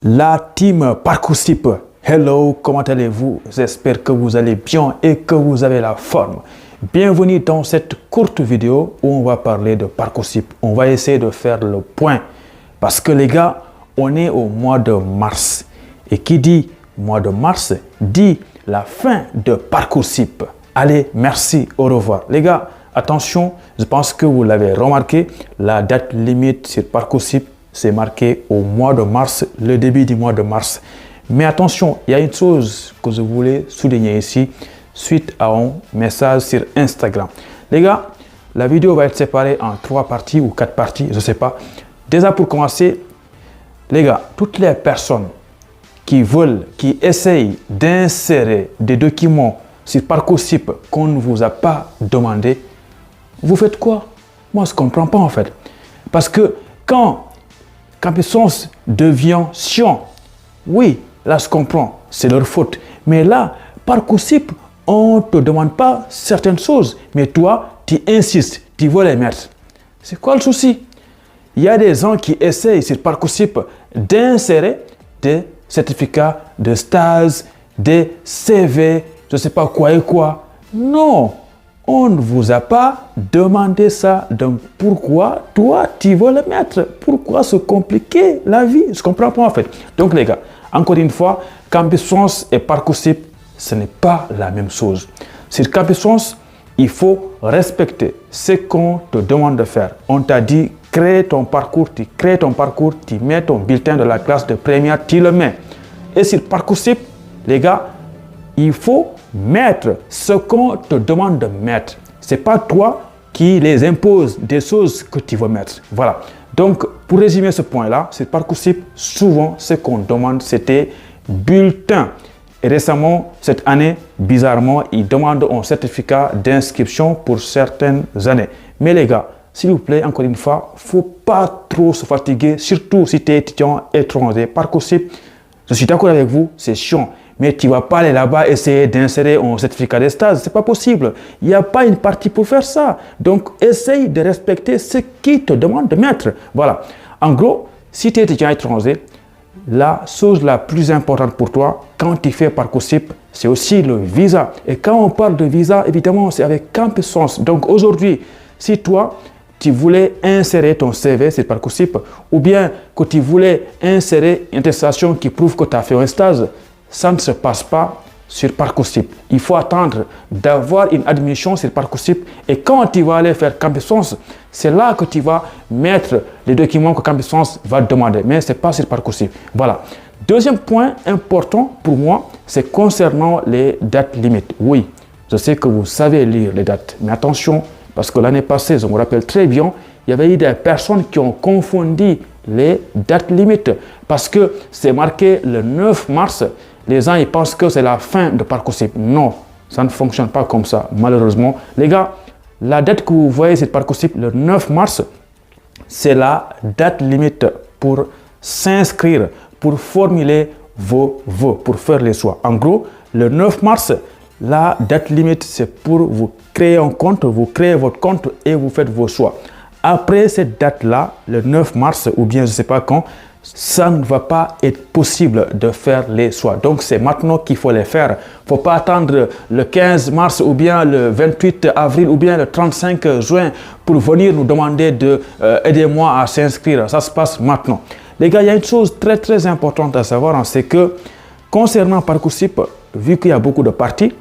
La team Parcoursup, hello, comment allez-vous? J'espère que vous allez bien et que vous avez la forme. Bienvenue dans cette courte vidéo où on va parler de Parcoursup. On va essayer de faire le point parce que les gars, on est au mois de mars. Et qui dit mois de mars dit la fin de Parcoursup. Allez, merci, au revoir. Les gars, attention, je pense que vous l'avez remarqué, la date limite sur Parcoursup, c'est marqué au mois de mars, le début du mois de mars. Mais attention, il y a une chose que je voulais souligner ici, suite à un message sur Instagram. Les gars, la vidéo va être séparée en 3 parties ou 4 parties, je ne sais pas. Déjà pour commencer, les gars, toutes les personnes qui veulent, qui essayent d'insérer des documents sur Parcoursup qu'on ne vous a pas demandé, vous faites quoi? Moi, je ne comprends pas en fait. Parce que quand Campus devient chiant, oui, là je comprends, c'est leur faute. Mais là, Parcoursup, on ne te demande pas certaines choses, mais toi, tu insistes, tu veux les mettre. C'est quoi le souci? Il y a des gens qui essayent sur Parcoursup d'insérer des certificats de stage, des CV, je ne sais pas quoi et quoi. Non, on ne vous a pas demandé ça. Donc, pourquoi toi, tu veux le mettre? Pourquoi se compliquer la vie? Je ne comprends pas en fait. Donc, les gars, encore une fois, Campus France et Parcoursup, ce n'est pas la même chose. Sur Campus France, il faut respecter ce qu'on te demande de faire. On t'a dit, crée ton parcours, tu crées ton parcours, tu mets ton bulletin de la classe de première, tu le mets. Et sur Parcoursup, les gars, il faut mettre ce qu'on te demande de mettre. Ce n'est pas toi qui les impose des choses que tu veux mettre. Voilà. Donc, pour résumer ce point-là, c'est Parcoursup, souvent, ce qu'on demande, c'était bulletin. Et récemment, cette année, bizarrement, ils demandent un certificat d'inscription pour certaines années. Mais les gars, s'il vous plaît, encore une fois, il ne faut pas trop se fatiguer, surtout si tu es étudiant étranger. Parcoursup, je suis d'accord avec vous, c'est chiant. Mais tu ne vas pas aller là-bas essayer d'insérer un certificat de stage. Ce n'est pas possible. Il n'y a pas une partie pour faire ça. Donc, essaye de respecter ce qui te demande de mettre. Voilà. En gros, si tu es étudiant étranger, la chose la plus importante pour toi, quand tu fais Parcoursup, c'est aussi le visa. Et quand on parle de visa, évidemment, c'est avec Campus France. Donc, aujourd'hui, si toi, tu voulais insérer ton CV sur Parcoursup ou bien que tu voulais insérer une attestation qui prouve que tu as fait un stage, ça ne se passe pas sur Parcoursup. Il faut attendre d'avoir une admission sur Parcoursup et quand tu vas aller faire Campus France, c'est là que tu vas mettre les documents que Campus France va te demander. Mais ce n'est pas sur Parcoursup. Voilà. Deuxième point important pour moi, c'est concernant les dates limites. Oui, je sais que vous savez lire les dates, mais attention, parce que l'année passée, je me rappelle très bien, il y avait eu des personnes qui ont confondu les dates limites parce que c'est marqué le 9 mars. Les gens ils pensent que c'est la fin de Parcoursup. Non, ça ne fonctionne pas comme ça, malheureusement. Les gars, la date que vous voyez sur Parcoursup, le 9 mars, c'est la date limite pour s'inscrire, pour formuler vos vœux, pour faire les choix. En gros, le 9 mars, la date limite, c'est pour vous créer un compte, vous créez votre compte et vous faites vos choix. Après cette date-là, le 9 mars ou bien je ne sais pas quand, ça ne va pas être possible de faire les choix. Donc, c'est maintenant qu'il faut les faire. Il ne faut pas attendre le 15 mars ou bien le 28 avril ou bien le 35 juin pour venir nous demander de aidez-moi à s'inscrire. Ça se passe maintenant. Les gars, il y a une chose très très importante à savoir, c'est que concernant Parcoursup, vu qu'il y a beaucoup de parties,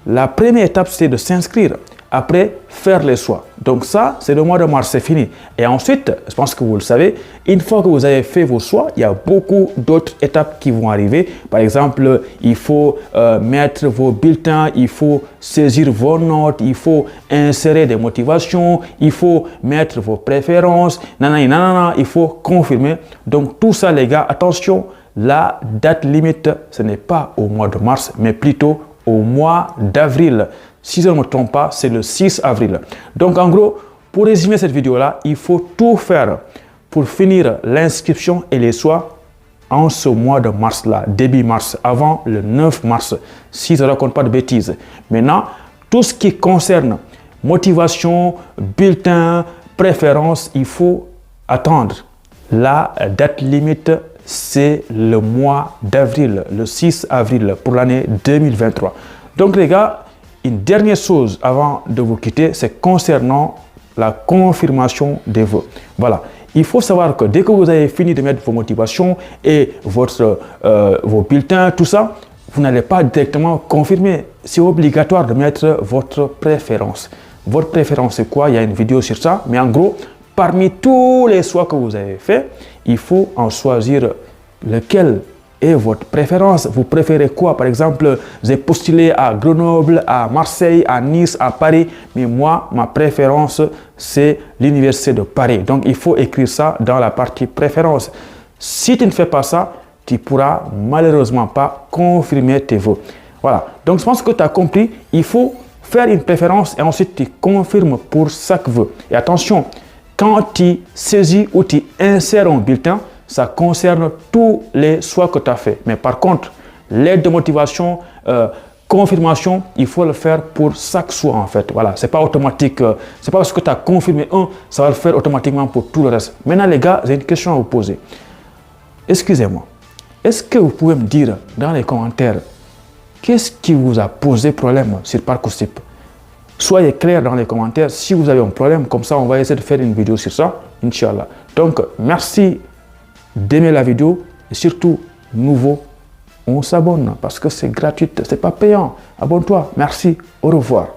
la première étape, c'est de s'inscrire. Après, faire les choix. Donc ça, c'est le mois de mars, c'est fini. Et ensuite, je pense que vous le savez, une fois que vous avez fait vos choix, il y a beaucoup d'autres étapes qui vont arriver. Par exemple, il faut mettre vos bulletins, il faut saisir vos notes, il faut insérer des motivations, il faut mettre vos préférences, nanana, il faut confirmer. Donc tout ça, les gars, attention, la date limite, ce n'est pas au mois de mars, mais plutôt au mois d'avril. Si je ne me trompe pas, c'est le 6 avril. Donc, en gros, pour résumer cette vidéo-là, il faut tout faire pour finir l'inscription et les choix en ce mois de mars-là, début mars, avant le 9 mars, si je ne raconte pas de bêtises. Maintenant, tout ce qui concerne motivation, bulletin, préférence, il faut attendre. La date limite, c'est le mois d'avril, le 6 avril pour l'année 2023. Donc les gars, une dernière chose avant de vous quitter, c'est concernant la confirmation des vœux. Voilà, il faut savoir que dès que vous avez fini de mettre vos motivations et vos bulletins, tout ça, vous n'allez pas directement confirmer. C'est obligatoire de mettre votre préférence. Votre préférence, c'est quoi? Il y a une vidéo sur ça, mais en gros, parmi tous les choix que vous avez fait, il faut en choisir lequel est votre préférence. Vous préférez quoi? Par exemple, j'ai postulé à Grenoble, à Marseille, à Nice, à Paris, mais moi, ma préférence, c'est l'Université de Paris. Donc, il faut écrire ça dans la partie préférence. Si tu ne fais pas ça, tu ne pourras malheureusement pas confirmer tes vœux. Voilà. Donc, je pense que tu as compris. Il faut faire une préférence et ensuite tu confirmes pour chaque vœu. Et attention, quand tu saisis ou tu insères un bulletin, ça concerne tous les choix que tu as fait. Mais par contre, l'aide de motivation, confirmation, il faut le faire pour chaque choix en fait. Voilà, c'est pas automatique. C'est pas parce que tu as confirmé un, ça va le faire automatiquement pour tout le reste. Maintenant les gars, j'ai une question à vous poser. Excusez-moi, est-ce que vous pouvez me dire dans les commentaires qu'est-ce qui vous a posé problème sur Parcoursup? Soyez clair dans les commentaires si vous avez un problème, comme ça on va essayer de faire une vidéo sur ça, Inch'Allah. Donc merci d'aimer la vidéo et surtout, nouveau, on s'abonne parce que c'est gratuit, c'est pas payant. Abonne-toi, merci, au revoir.